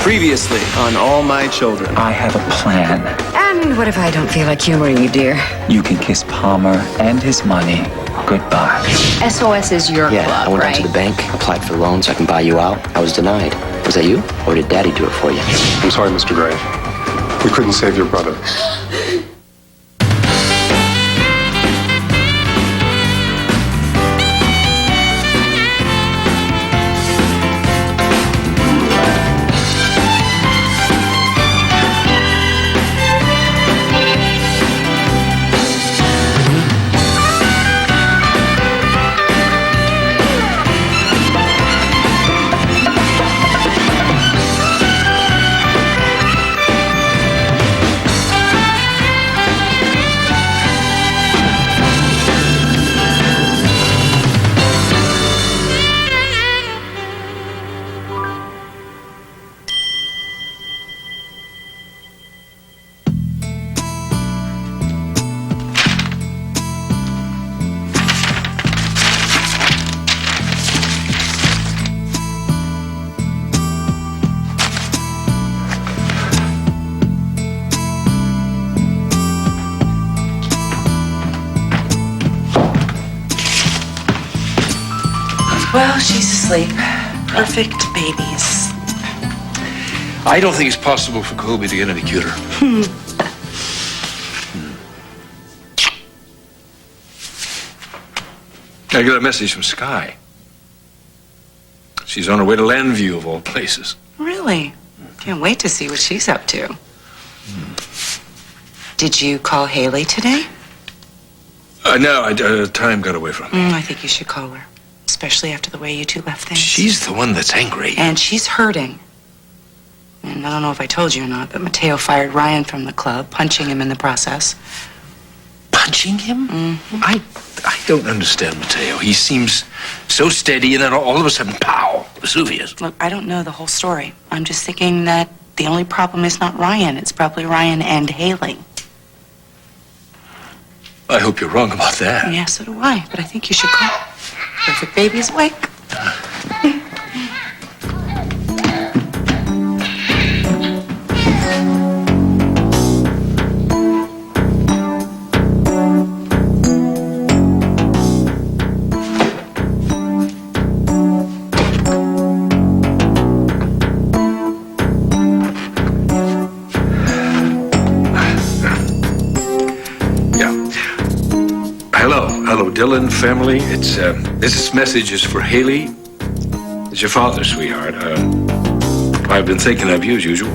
Previously on All My Children. I have a plan. And what if I don't feel like humoring you, dear? You can kiss Palmer and his money goodbye. SOS is your club, I went right? down to the bank, applied for a loan so I can buy you out. I was denied. Was that you? Or did Daddy do it for you? I'm sorry, Mr. Gray. We couldn't save your brother. Well, she's asleep. Perfect babies. I don't think it's possible for Colby to get any cuter. I got a message from Sky. She's on her way to Landview, of all places. Really? Can't wait to see what she's up to. Did you call Haley today? No, time got away from me. I think you should call her, especially after the way you two left things. She's the one that's angry. And she's hurting. And I don't know if I told you or not, but Mateo fired Ryan from the club, punching him in the process. Punching him? I don't understand Mateo. He seems so steady, and then all of a sudden, pow, Vesuvius. Look, I don't know the whole story. I'm just thinking that the only problem is not Ryan. It's probably Ryan and Haley. I hope you're wrong about that. Yeah, so do I. But I think you should call. Perfect baby's awake. Hello, Dylan family. This message is for Haley. It's your father, sweetheart. I've been thinking of you as usual.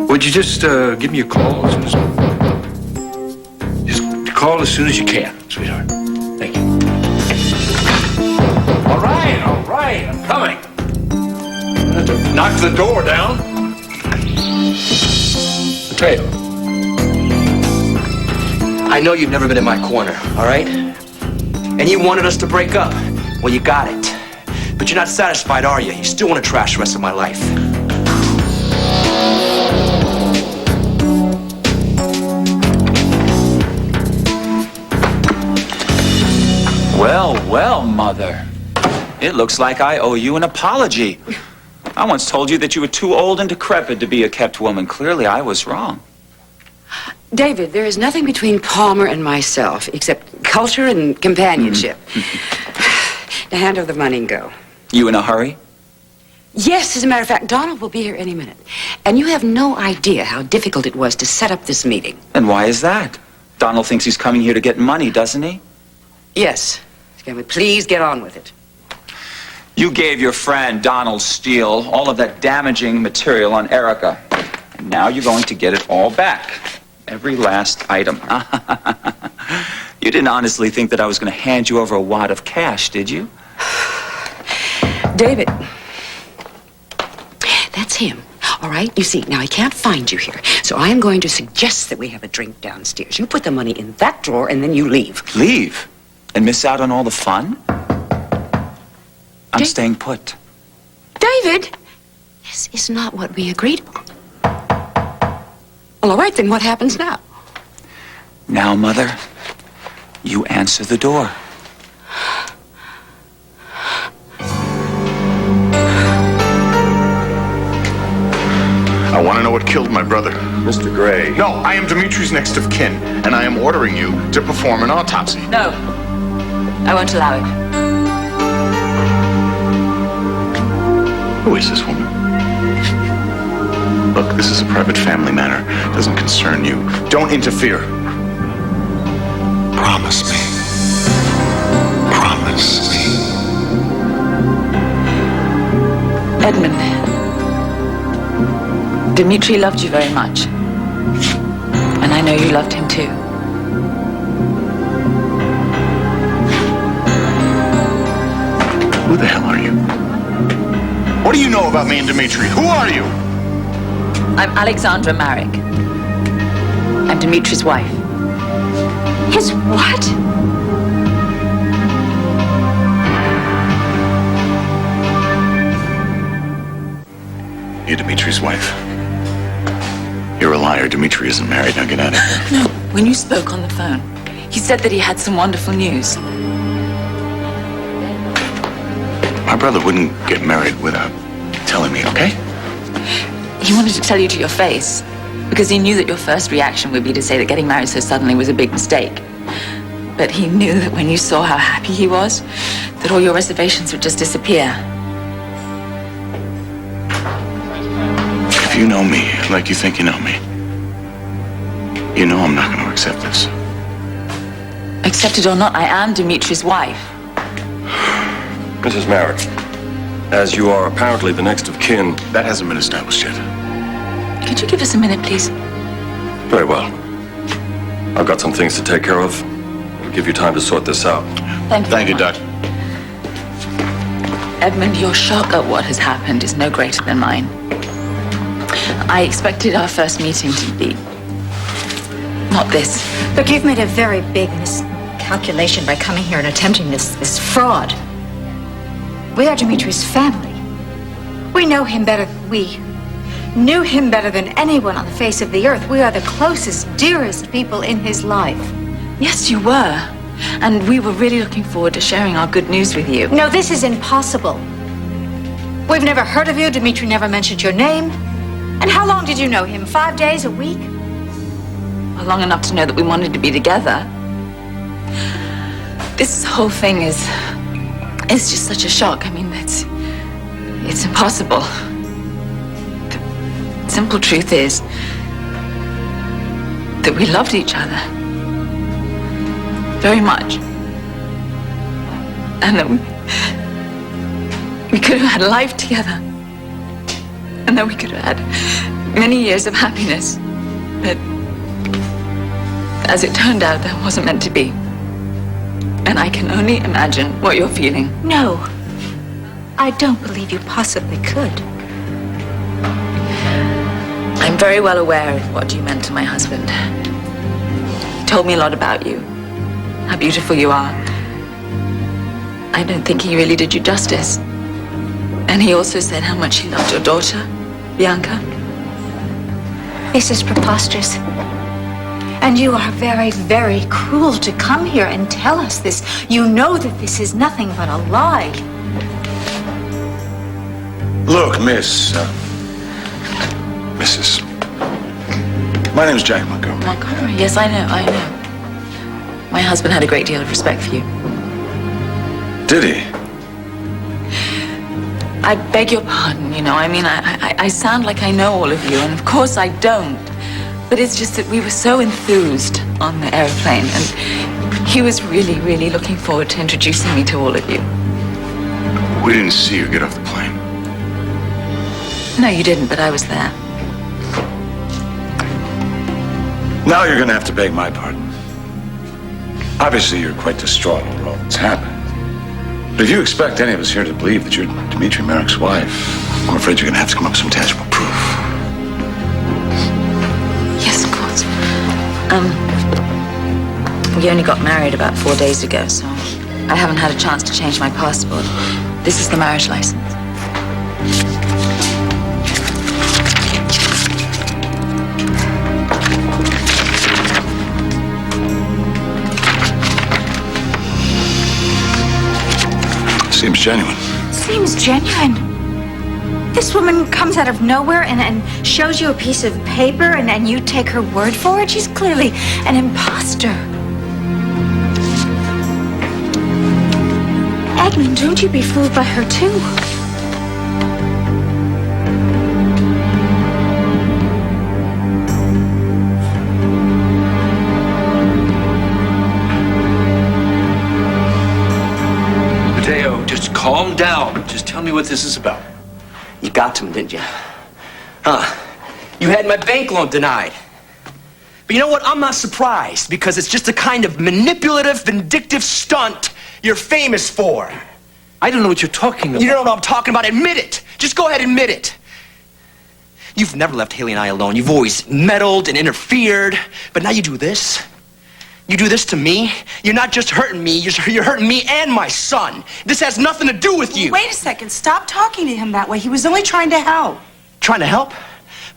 Would you just give me a call as soon as... Just call as soon as you can, sweetheart. Thank you. All right, I'm coming. I have to knock the door down. Mateo. I know you've never been in my corner, all right? And you wanted us to break up. Well, you got it. But you're not satisfied, are you? You still want to trash the rest of my life. Well, Mother. It looks like I owe you an apology. I once told you that you were too old and decrepit to be a kept woman. Clearly, I was wrong. David, there is nothing between Palmer and myself except culture and companionship. Now hand over the money and go. You in a hurry? Yes, as a matter of fact, Donald will be here any minute. And you have no idea how difficult it was to set up this meeting. And why is that? Donald thinks he's coming here to get money, doesn't he? Yes. Can we please get on with it? You gave your friend, Donald Steele, all of that damaging material on Erica. And now you're going to get it all back. Every last item. You didn't honestly think that I was going to hand you over a wad of cash, did you? David, that's him. All right? You see, now I can't find you here. So I am going to suggest that we have a drink downstairs. You put the money in that drawer and then you leave. Leave? And miss out on all the fun? I'm staying put. David, this is not what we agreed upon. Well, all right, then what happens now? Now, Mother, you answer the door. want to know what killed my brother. Mr. Gray. No, I am Dimitri's next of kin, and I am ordering you to perform an autopsy. No. I won't allow it. Who is this woman? Look, this is a private family matter. It doesn't concern you. Don't interfere. Promise me. Promise me. Edmund, Dimitri loved you very much. And I know you loved him too. Who the hell are you? What do you know about me and Dimitri? Who are you? I'm Alexandra Marek. I'm Dimitri's wife. His what? You're Dimitri's wife. You're a liar. Dimitri isn't married. Now get out of here. No, when you spoke on the phone, he said that he had some wonderful news. My brother wouldn't get married without telling me, okay? He wanted to tell you to your face, because he knew that your first reaction would be to say that getting married so suddenly was a big mistake. But he knew that when you saw how happy he was, that all your reservations would just disappear. If you know me like you think you know me, you know I'm not going to accept this. Accepted or not, I am Dimitri's wife. Mrs. Marek, as you are apparently the next of kin. That hasn't been established yet. Could you give us a minute, please? Very well. I've got some things to take care of. I'll give you time to sort this out. Thank you. Thank you, very Doc. much. Edmund, your shock at what has happened is no greater than mine. I expected our first meeting to be not this. Look, you've made a very big miscalculation by coming here and attempting this fraud. We are Dimitri's family. We know him better than we knew him better than anyone on the face of the earth. We are the closest, dearest people in his life. Yes, you were. And we were really looking forward to sharing our good news with you. No, this is impossible. We've never heard of you. Dimitri never mentioned your name. And how long did you know him? 5 days, a week? Well, long enough to know that we wanted to be together. This whole thing is just such a shock. I mean, it's impossible. The simple truth is that we loved each other very much. And that we could have had life together. And that we could have had many years of happiness. But as it turned out, that wasn't meant to be. And I can only imagine what you're feeling. No. I don't believe you possibly could. I'm very well aware of what you meant to my husband. He told me a lot about you, how beautiful you are. I don't think he really did you justice. And he also said how much he loved your daughter, Bianca. This is preposterous. And you are very, very cruel to come here and tell us this. You know that this is nothing but a lie. Look, Mrs. My name's Jack Montgomery. Montgomery? Yes, I know. My husband had a great deal of respect for you. Did he? I beg your pardon, you know. I mean, I sound like I know all of you, and of course I don't. But it's just that we were so enthused on the airplane, and he was really, really looking forward to introducing me to all of you. We didn't see you get off the plane. No, you didn't, but I was there. Now you're gonna have to beg my pardon. Obviously, you're quite distraught over all that's happened. But if you expect any of us here to believe that you're Dimitri Marek's wife, I'm afraid you're gonna have to come up with some tangible proof. Yes, of course. We only got married about 4 days ago, so I haven't had a chance to change my passport. This is the marriage license. Seems genuine. Seems genuine. This woman comes out of nowhere and shows you a piece of paper and you take her word for it? She's clearly an imposter. Edmund, don't you be fooled by her, too. Mateo, just calm down. Just tell me what this is about. You got to him, didn't you? Huh? You had my bank loan denied. But you know what? I'm not surprised, because it's just the kind of manipulative, vindictive stunt you're famous for. I don't know what you're talking about. You don't know what I'm talking about? Admit it. Just go ahead and admit it. You've never left Haley and I alone. You've always meddled and interfered. But now you do this. You do this to me. You're not just hurting me. You're hurting me and my son. This has nothing to do with you. Wait a second. Stop talking to him that way. He was only trying to help. Trying to help?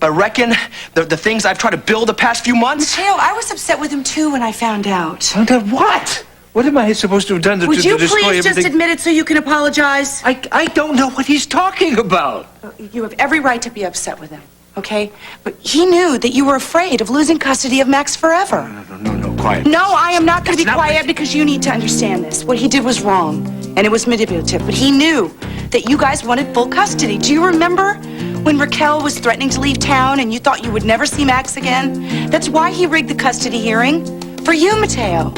By wrecking the things I've tried to build the past few months? Mateo, I was upset with him too when I found out. Found out what? What am I supposed to have done to Would you destroy please everything? just admit it so you can apologize? I don't know what he's talking about. You have every right to be upset with him, okay? But he knew that you were afraid of losing custody of Max forever. No, quiet. No, I am not going to be That's not quiet what- because you need to understand this. What he did was wrong, and it was manipulative, but he knew that you guys wanted full custody. Do you remember when Raquel was threatening to leave town and you thought you would never see Max again? That's why he rigged the custody hearing. For you, Mateo.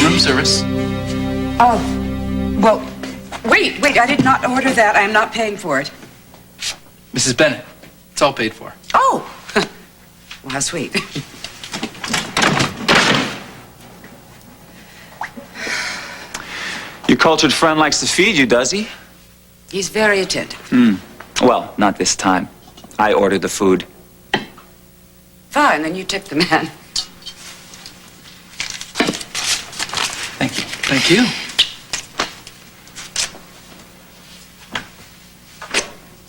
Room service. Oh, well, wait, I did not order that. I am not paying for it. Mrs. Bennett, it's all paid for. Oh, well, how sweet. Your cultured friend likes to feed you, does he? He's very attentive. Well, not this time. I ordered the food. Fine, then you tip the man. Thank you. Thank you.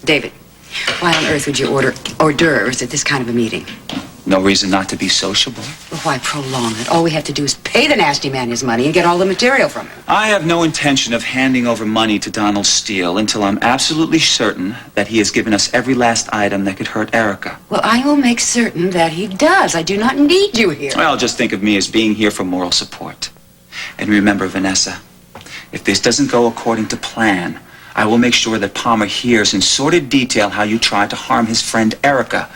David, why on earth would you order hors d'oeuvres at this kind of a meeting? No reason not to be sociable. Well, why prolong it? All we have to do is pay the nasty man his money and get all the material from him. I have no intention of handing over money to Donald Steele until I'm absolutely certain that he has given us every last item that could hurt Erica. Well, I will make certain that he does. I do not need you here. Well, just think of me as being here for moral support. And remember, Vanessa, if this doesn't go according to plan, I will make sure that Palmer hears in sordid detail how you tried to harm his friend Erica.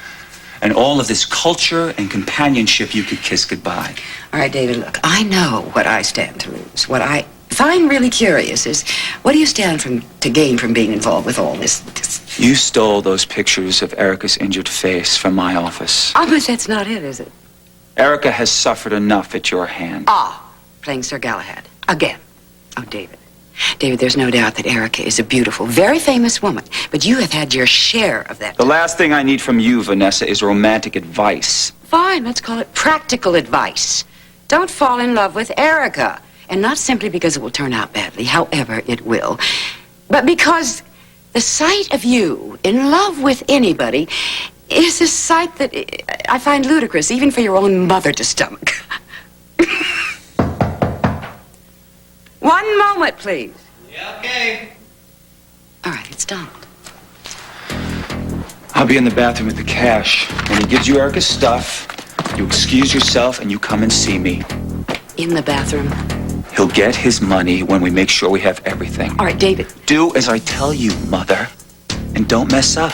And all of this culture and companionship you could kiss goodbye. All right, David, look, I know what I stand to lose. What I find really curious is, what do you stand to gain from being involved with all this? You stole those pictures of Erica's injured face from my office. Oh, but that's not it, is it? Erica has suffered enough at your hand. Ah, playing Sir Galahad. Again. Oh, David. David, there's no doubt that Erica is a beautiful, very famous woman, but you have had your share of that. The last thing I need from you, Vanessa, is romantic advice. Fine, let's call it practical advice. Don't fall in love with Erica. And not simply because it will turn out badly, however it will, but because the sight of you in love with anybody is a sight that I find ludicrous, even for your own mother to stomach. One moment, please. Yeah, okay. All right, it's Donald. I'll be in the bathroom with the cash. When he gives you Erica's stuff, you excuse yourself and you come and see me. In the bathroom. He'll get his money when we make sure we have everything. All right, David. Do as I tell you, Mother. And don't mess up,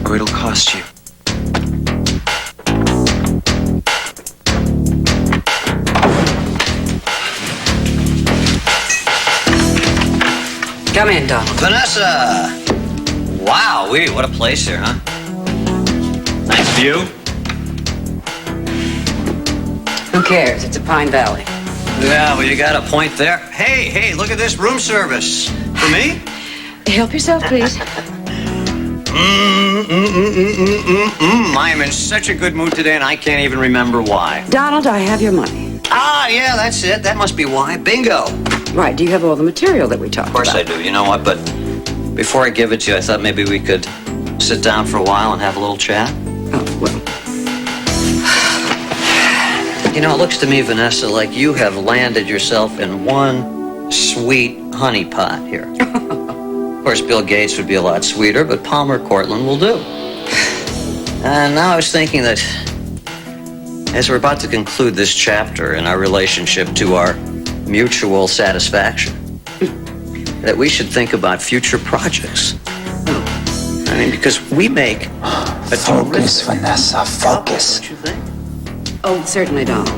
or it'll cost you. Come in, Donald. Vanessa! Wow, what a place here, huh? Nice view. Who cares? It's a Pine Valley. Yeah, well, you got a point there. Hey, look at this room service. For me? Help yourself, please. I am in such a good mood today, and I can't even remember why. Donald, I have your money. Ah, yeah, that's it. That must be why. Bingo. Right, do you have all the material that we talked about? Of course I do. You know what, but before I give it to you, I thought maybe we could sit down for a while and have a little chat. Oh, well. You know, it looks to me, Vanessa, like you have landed yourself in one sweet honeypot here. Of course, Bill Gates would be a lot sweeter, but Palmer Cortland will do. And now I was thinking that as we're about to conclude this chapter in our relationship to our mutual satisfaction, that we should think about future projects. I mean, because we make a Focus, Vanessa, focus. Don't you think? Oh, certainly, Donald.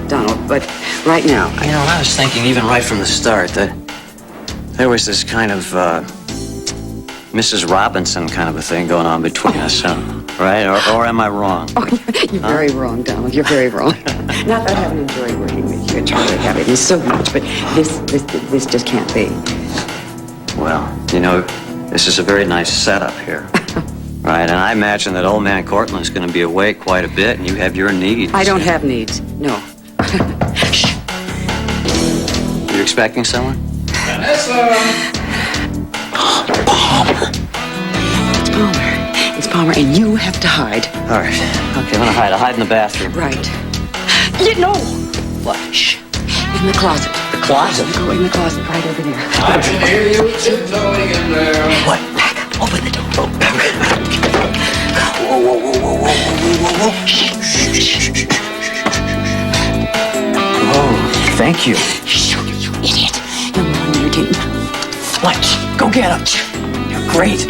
But right now, You know, I was thinking even right from the start that there was this kind of Mrs. Robinson kind of a thing going on between us, right? Or am I wrong? Oh, you're very wrong, Donald. You're very wrong. Not that I haven't enjoyed working with you. I truly have. It is so much, but this just can't be. Well, you know, this is a very nice setup here. Right, and I imagine that old man Cortland's going to be away quite a bit, and you have your needs. I don't have needs. No. Shh. You're expecting someone? Vanessa! Palmer. It's Palmer. It's Palmer, and you have to hide. All right. Okay, I'm going to hide. I'll hide in the bathroom. Right. You know. What? Shh. In the closet. The closet? Go in the closet right over there. I can hear you tiptoeing in there. What? Back up. Open the door. Whoa. Shh. Oh, thank you. Shh, you idiot. You're getting... What? Go get him. You're great.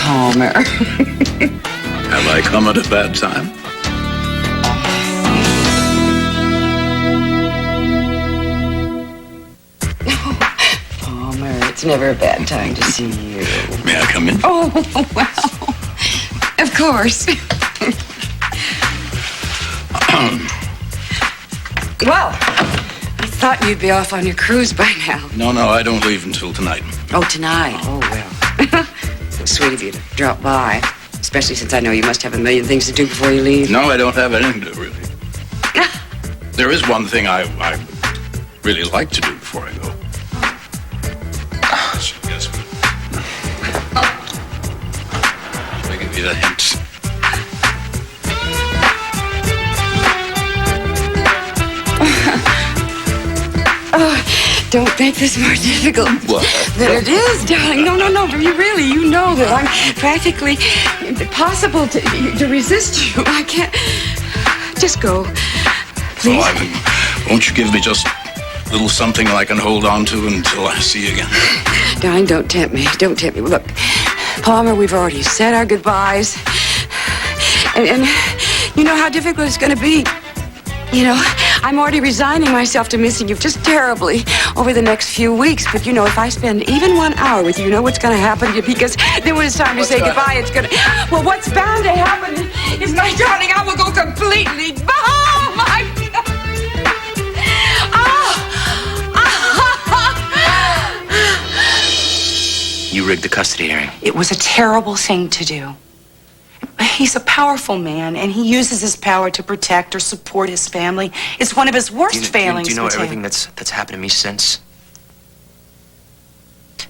Palmer. Have I come at a bad time? Palmer, it's never a bad time to see you. May I come in? Oh, well. Of course. Well, I thought you'd be off on your cruise by now. No, I don't leave until tonight. Oh, tonight. Oh, well. Sweet of you to drop by. Especially since I know you must have a million things to do before you leave. No, I don't have anything to do, really. There is one thing I really like to do before I go. So guess what? Should I give you the hint? Oh, don't make this more difficult than it is, darling. No. You know that I'm practically impossible to resist you. I can't. Just go, please. Oh, won't you give me just a little something I can hold on to until I see you again? Darling, don't tempt me. Don't tempt me. Look, Palmer, we've already said our goodbyes. And you know how difficult it's going to be. You know, I'm already resigning myself to missing you just terribly over the next few weeks. But, you know, if I spend even 1 hour with you, you know what's going to happen to you? Because then when it's time to say goodbye, it's going to... Well, what's bound to happen is, my darling, I will go completely... Oh, my God! You rigged the custody hearing. It was a terrible thing to do. He's a powerful man, and he uses his power to protect or support his family. It's one of his worst failings. Do you know Mateo. everything that's happened to me since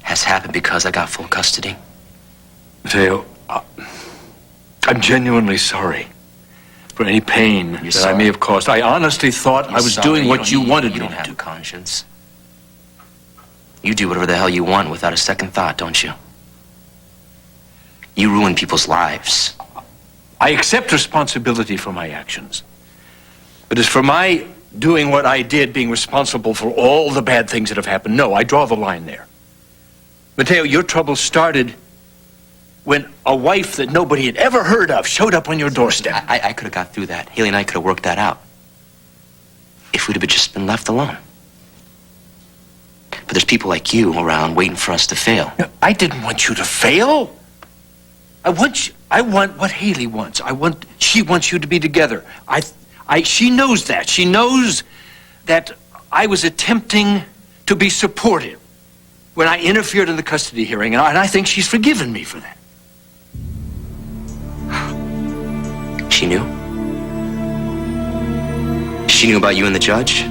has happened because I got full custody? Mateo, I'm genuinely sorry for any pain that sorry? I may have caused. I honestly thought I was doing what you wanted me You don't to have do. a conscience. You do whatever the hell you want without a second thought, don't you? You ruin people's lives. I accept responsibility for my actions. But as for my doing what I did, being responsible for all the bad things that have happened, no, I draw the line there. Mateo, your trouble started when a wife that nobody had ever heard of showed up on your doorstep. I could have got through that. Haley and I could have worked that out. If we'd have just been left alone. But there's people like you around waiting for us to fail. No, I didn't want you to fail. I want what Haley wants. She wants you to be together. She knows that. She knows that I was attempting to be supportive when I interfered in the custody hearing, and I think she's forgiven me for that. She knew? She knew about you and the judge?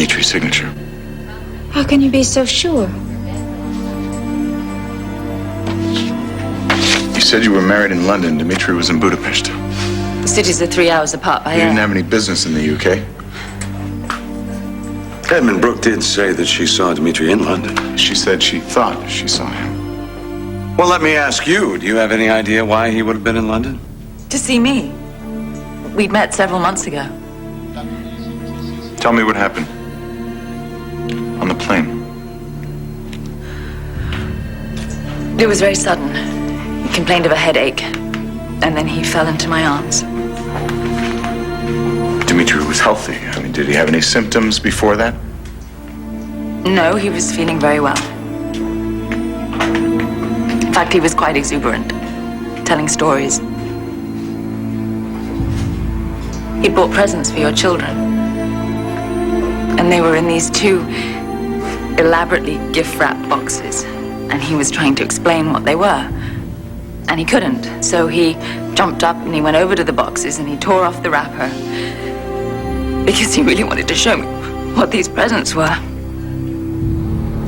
Dimitri's signature. How can you be so sure? You said you were married in London. Dimitri was in Budapest. The cities are 3 hours apart by You air. didn't have any business in the UK. Edmund Brooke did say that she saw Dimitri in London. She said she thought she saw him. Well, let me ask you, do you have any idea why he would have been in London? To see me. We'd met several months ago. Tell me what happened. On the plane. It was very sudden. He complained of a headache, and then he fell into my arms. Dimitri was healthy. I mean, did he have any symptoms before that? No, he was feeling very well. In fact, he was quite exuberant, telling stories. He bought presents for your children. And they were in these 2 elaborately gift-wrapped boxes. And he was trying to explain what they were. And he couldn't. So he jumped up and he went over to the boxes and he tore off the wrapper. Because he really wanted to show me what these presents were.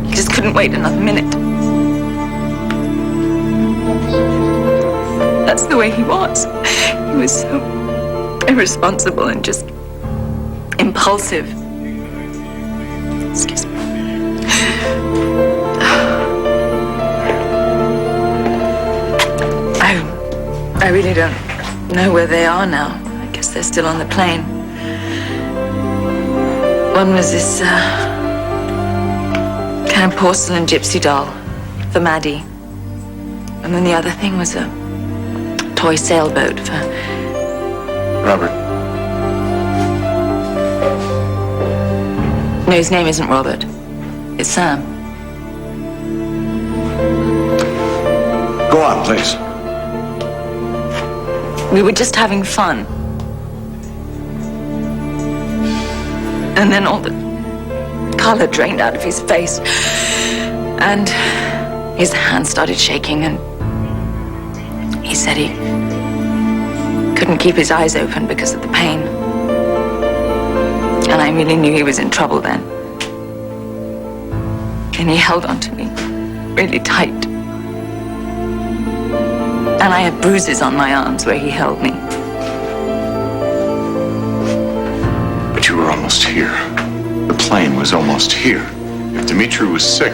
He just couldn't wait another minute. That's the way he was. He was so irresponsible and just impulsive. Excuse me. I really don't know where they are now. I guess they're still on the plane. One was this kind of porcelain gypsy doll for Maddie. And then the other thing was a toy sailboat for Robert. No, his name isn't Robert. It's Sam. Go on, please. We were just having fun. And then all the color drained out of his face. And his hand started shaking, and he said he couldn't keep his eyes open because of the pain. And I really knew he was in trouble then. And he held on to me really tight. And I had bruises on my arms where he held me. But you were almost here. The plane was almost here. If Dimitri was sick,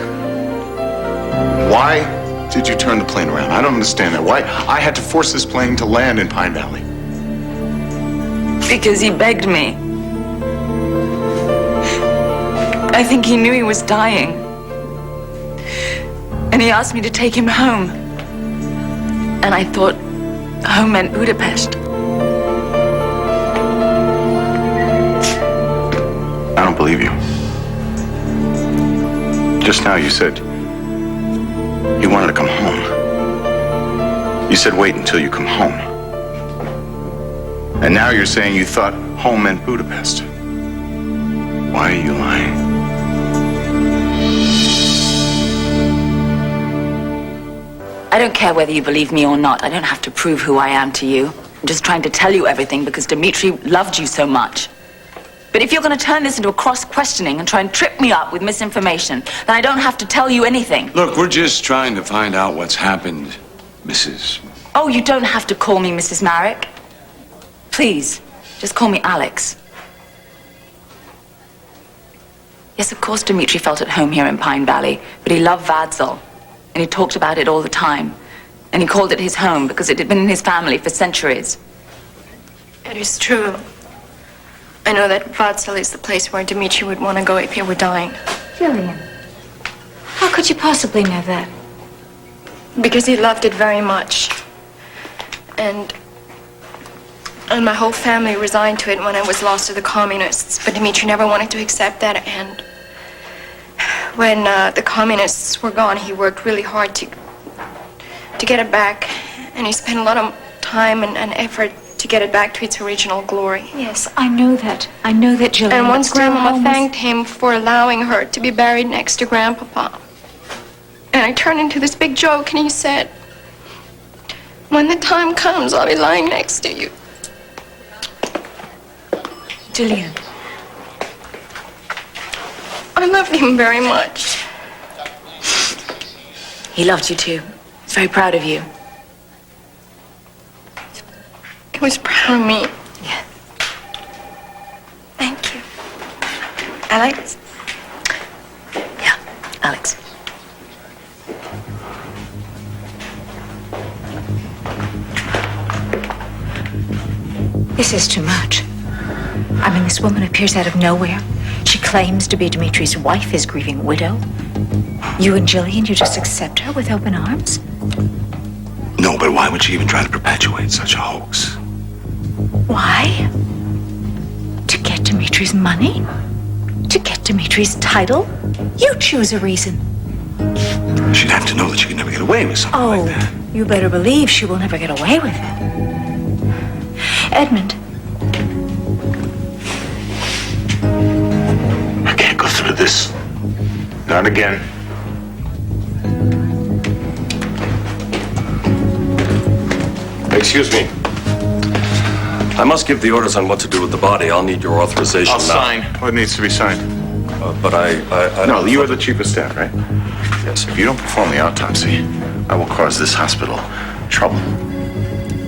why did you turn the plane around? I don't understand that. Why I had to force this plane to land in Pine Valley? Because he begged me. I think he knew he was dying. And he asked me to take him home. And I thought home meant Budapest. I don't believe you. Just now you said you wanted to come home. You said wait until you come home. And now you're saying you thought home meant Budapest. Why are you lying? I don't care whether you believe me or not. I don't have to prove who I am to you. I'm just trying to tell you everything because Dimitri loved you so much. But if you're going to turn this into a cross-questioning and try and trip me up with misinformation, then I don't have to tell you anything. Look, we're just trying to find out what's happened, Mrs. Oh, you don't have to call me Mrs. Marek. Please, just call me Alex. Yes, of course Dimitri felt at home here in Pine Valley, but he loved Vadzol, and he talked about it all the time. And he called it his home because it had been in his family for centuries. It is true. I know that Vadzol is the place where Dimitri would want to go if he were dying. Jillian, how could you possibly know that? Because he loved it very much. And my whole family resigned to it when I was lost to the communists. But Dimitri never wanted to accept that. And when the communists were gone, he worked really hard to get it back. And he spent a lot of time and effort to get it back to its original glory. Yes, I know that. I know that, Jillian. And once but still, Grandmama how thanked him for allowing her to be buried next to Grandpapa. And I turned into this big joke, and he said, "When the time comes, I'll be lying next to you." Jillian. I loved him very much. He loved you too. He's very proud of you. He was proud of me. Yeah. Thank you. Alex? Yeah, Alex. This is too much. I mean, this woman appears out of nowhere. She claims to be Dimitri's wife, his grieving widow. You and Jillian, you just accept her with open arms? No, but why would she even try to perpetuate such a hoax? Why? To get Dimitri's money? To get Dimitri's title? You choose a reason. She'd have to know that she could never get away with something like that. You better believe she will never get away with it. Edmund. I can't go through this. Not again. Excuse me. I must give the orders on what to do with the body. I'll need your authorization I'll now. sign what needs to be signed. But I No, you are the chief of staff, right? Yes. If you don't perform the autopsy, I will cause this hospital trouble.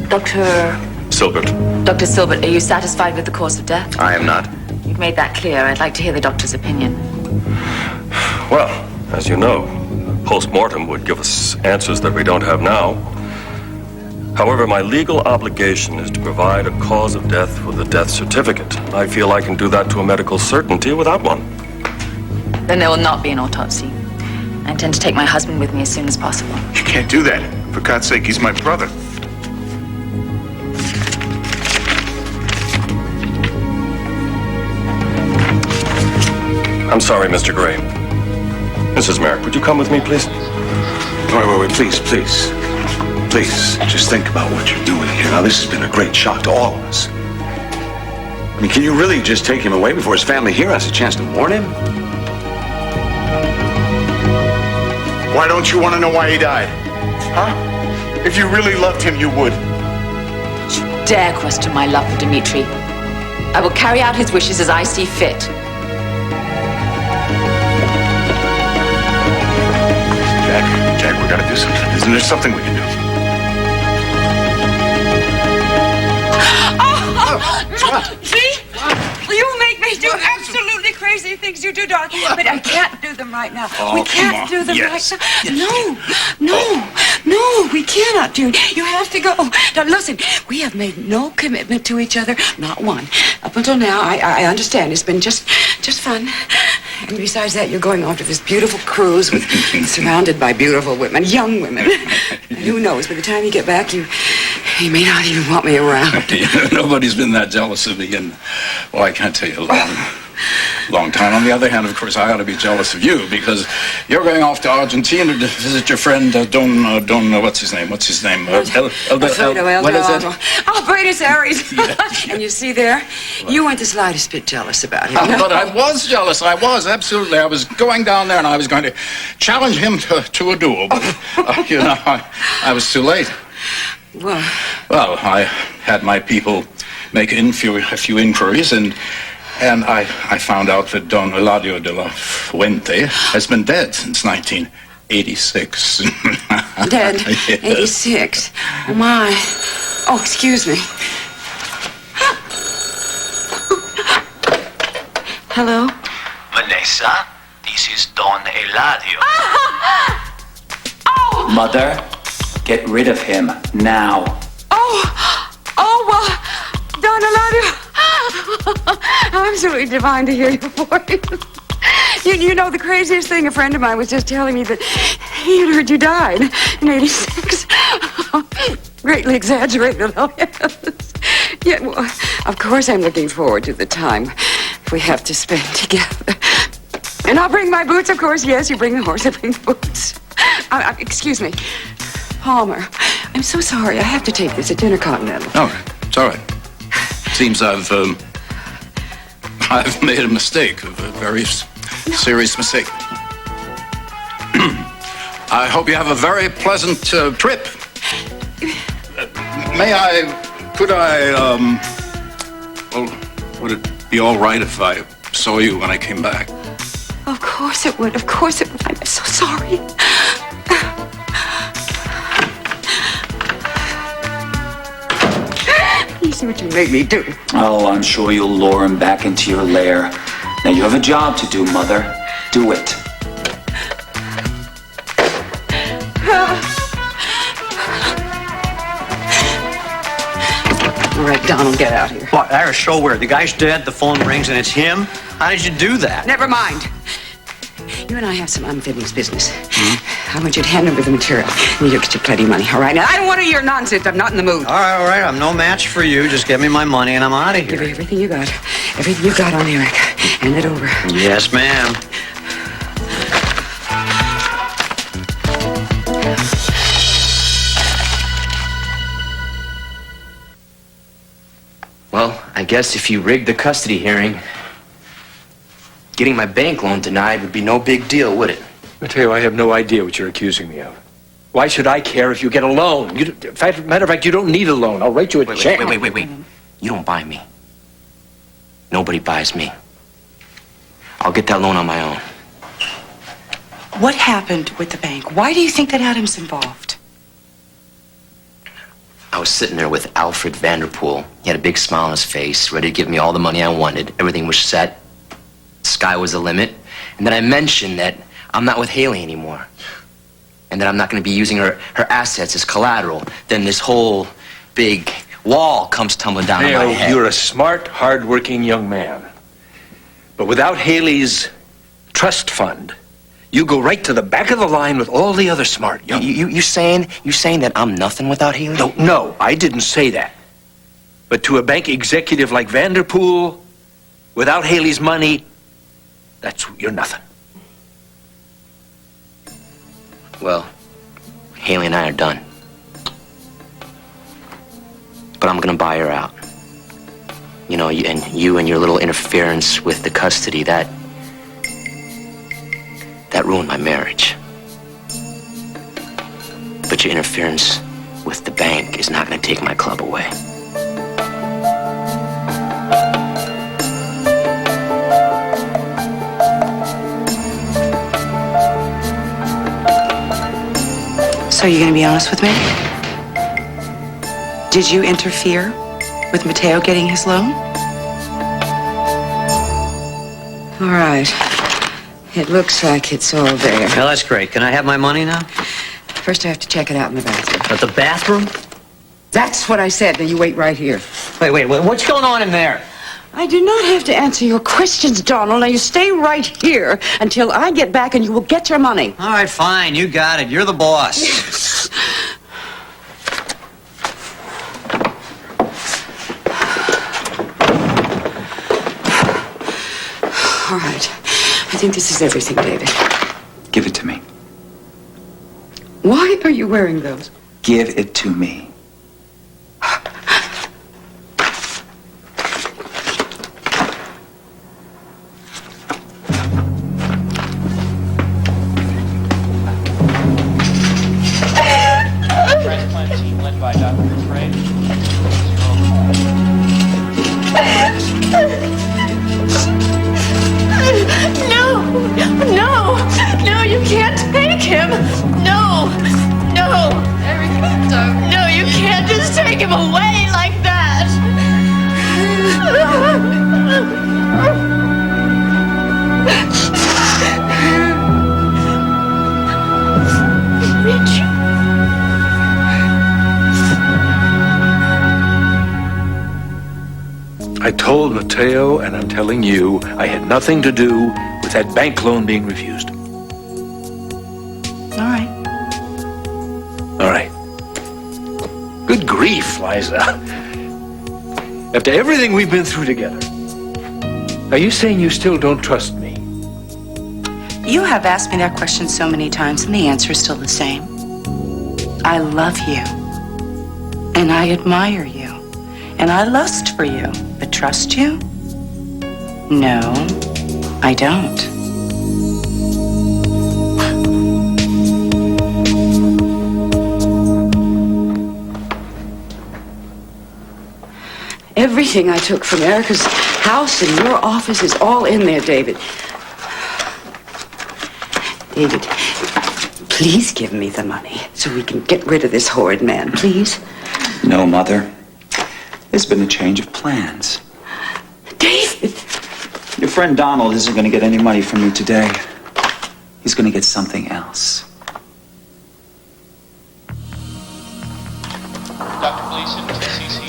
Dr. Silbert. Dr. Silbert, are you satisfied with the cause of death? I am not. You've made that clear. I'd like to hear the doctor's opinion. Well, as you know, post-mortem would give us answers that we don't have now. However, my legal obligation is to provide a cause of death with a death certificate. I feel I can do that to a medical certainty without one. Then there will not be an autopsy. I intend to take my husband with me as soon as possible. You can't do that. For God's sake, he's my brother. I'm sorry, Mr. Gray. Mrs. Merrick, would you come with me, please? Wait, please. Please, just think about what you're doing here. Now, this has been a great shock to all of us. I mean, can you really just take him away before his family here has a chance to mourn him? Why don't you want to know why he died? Huh? If you really loved him, you would. Don't you dare question my love for Dimitri. I will carry out his wishes as I see fit. Jack, we gotta do something. Isn't there something we can do? See? You make me do absolutely crazy things you do, darling. But I can't do them right now. Oh, we can't do them right now. No, we cannot, Jude. You have to go. Now, listen, we have made no commitment to each other, not one. Up until now, I understand. It's been just fun. And besides that, you're going off to this beautiful cruise surrounded by beautiful women, young women. And who knows, by the time you get back, you may not even want me around. Nobody's been that jealous of me in, well, I can't tell you, a long time. On the other hand, of course, I ought to be jealous of you because you're going off to Argentina to visit your friend, Don, what's his name? Alfredo what is it? Buenos Aires. Yes. And you see there, you weren't the slightest bit jealous about him. But I was jealous. I was, absolutely. I was going down there and I was going to challenge him to a duel. But, I was too late. Well, I had my people make a few inquiries, and I found out that Don Eladio de la Fuente has been dead since 1986. Dead? Yes. 86? Oh, my. Oh, excuse me. Hello? Vanessa, this is Don Eladio. Oh! Mother, get rid of him now. Don Eladio. Absolutely divine to hear your voice. You know, the craziest thing, a friend of mine was just telling me that he had heard you died in 86. Greatly exaggerated, oh yes. Yeah, well, of course I'm looking forward to the time we have to spend together. And I'll bring my boots, of course. Yes, you bring the horse, I bring the boots. Excuse me. Palmer, I'm so sorry. I have to take this at Intercontinental. Oh, it's all right. Seems I've made a mistake, a very serious mistake. I hope you have a very pleasant trip. Would it be all right if I saw you when I came back? Of course it would. Of course it would. I'm so sorry. You see what you made me do. Oh, I'm sure you'll lure him back into your lair. Now you have a job to do, Mother. Do it. All right, Donald, get out here. What, Irish, show where? The guy's dead, the phone rings, and it's him? How did you do that? Never mind. You and I have some unfinished business. I want you to hand over the material, and you'll get you plenty of money, all right? Now, I don't want to hear your nonsense. I'm not in the mood. All right, I'm no match for you. Just give me my money and I'm out of here. Give me everything you got. Everything you got on Eric. Hand it over. Yes, ma'am. Well, I guess if you rigged the custody hearing, getting my bank loan denied would be no big deal, would it? Mateo, I have no idea what you're accusing me of. Why should I care if you get a loan? Matter of fact, you don't need a loan. I'll write you a check. Wait. You don't buy me. Nobody buys me. I'll get that loan on my own. What happened with the bank? Why do you think that Adam's involved? I was sitting there with Alfred Vanderpool. He had a big smile on his face, ready to give me all the money I wanted. Everything was set. The sky was the limit. And then I mentioned that I'm not with Haley anymore. And that I'm not going to be using her assets as collateral. Then this whole big wall comes tumbling down on my head. You're a smart, hard-working young man. But without Haley's trust fund, you go right to the back of the line with all the other smart young... You saying that I'm nothing without Haley? No, I didn't say that. But to a bank executive like Vanderpool, without Haley's money, you're nothing. Well, Haley and I are done. But I'm gonna buy her out. You know, you and your little interference with the custody, that ruined my marriage. But your interference with the bank is not gonna take my club away. So you're going to be honest with me? Did you interfere with Mateo getting his loan? All right. It looks like it's all there. Well, that's great. Can I have my money now? First, I have to check it out in the bathroom. At the bathroom? That's what I said. Now, you wait right here. Wait. What's going on in there? I do not have to answer your questions, Donald. Now, you stay right here until I get back and you will get your money. All right, fine. You got it. You're the boss. Yes. All right. I think this is everything, David. Give it to me. Why are you wearing those? Give it to me. Transplant team led by Dr. Frey. No, you can't take him. No, Eric, no, you can't just take him away like that. Rich. I told Mateo, and I'm telling you, I had nothing to do with that bank loan being refused. All right. All right. Good grief, Liza. After everything we've been through together, are you saying you still don't trust me? You have asked me that question so many times, and the answer is still the same. I love you. And I admire you. And I lust for you. But trust you? No, I don't. Everything I took from Erica's house and your office is all in there, David. David, please give me the money so we can get rid of this horrid man, please. No, Mother. There's been a change of plans. David! Your friend Donald isn't going to get any money from you today. He's going to get something else. Dr. Gleason, TCC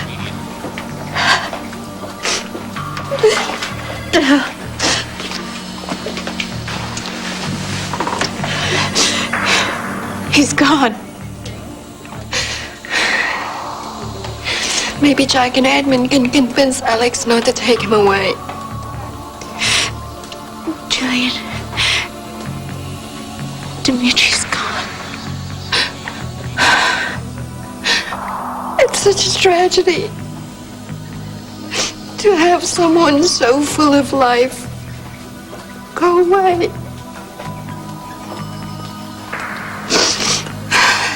immediate. He's gone. Maybe Jack and Edmund can convince Alex not to take him away. Julian. Dimitri's gone. It's such a tragedy to have someone so full of life go away.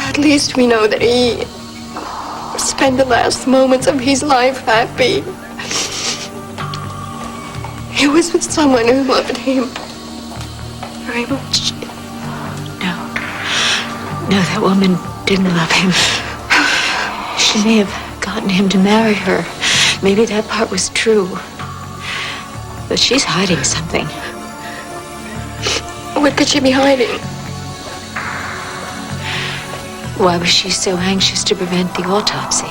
At least we know that he spent the last moments of his life happy. He was with someone who loved him very much. No, that woman didn't love him. She may have gotten him to marry her. Maybe that part was true. But she's hiding something. What could she be hiding? Why was she so anxious to prevent the autopsy?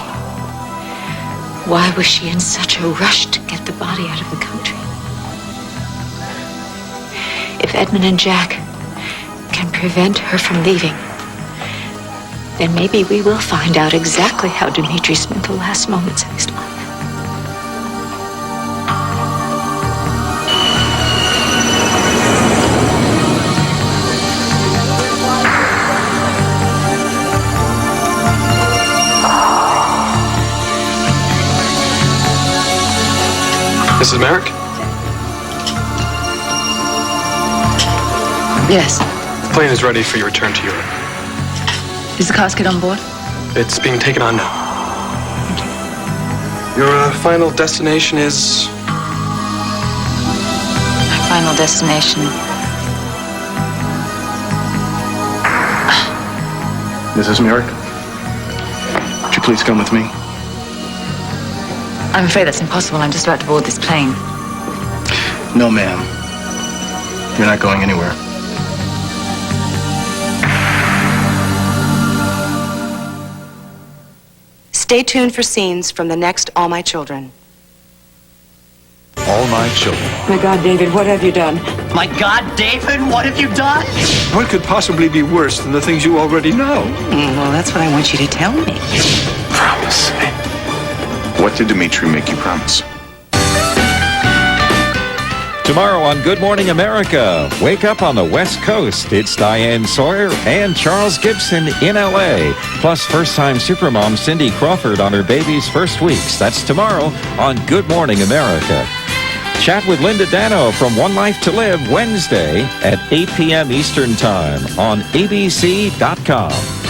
Why was she in such a rush to get the body out of the country? If Edmund and Jack can prevent her from leaving, then maybe we will find out exactly how Dimitri spent the last moments of his life. Mrs. Merrick? Yes. The plane is ready for your return to Europe. Is the casket on board? It's being taken on now. Your final destination is... My final destination. Mrs. Merrick, would you please come with me? I'm afraid that's impossible. I'm just about to board this plane. No, ma'am. You're not going anywhere. Stay tuned for scenes from the next All My Children. All My Children. My God, David, what have you done? My God, David, what have you done? What could possibly be worse than the things you already know? Well, that's what I want you to tell me. Promise me. What did Dimitri make you promise? Tomorrow on Good Morning America, wake up on the West Coast. It's Diane Sawyer and Charles Gibson in L.A. Plus first-time supermom Cindy Crawford on her baby's first weeks. That's tomorrow on Good Morning America. Chat with Linda Dano from One Life to Live Wednesday at 8 p.m. Eastern Time on abc.com.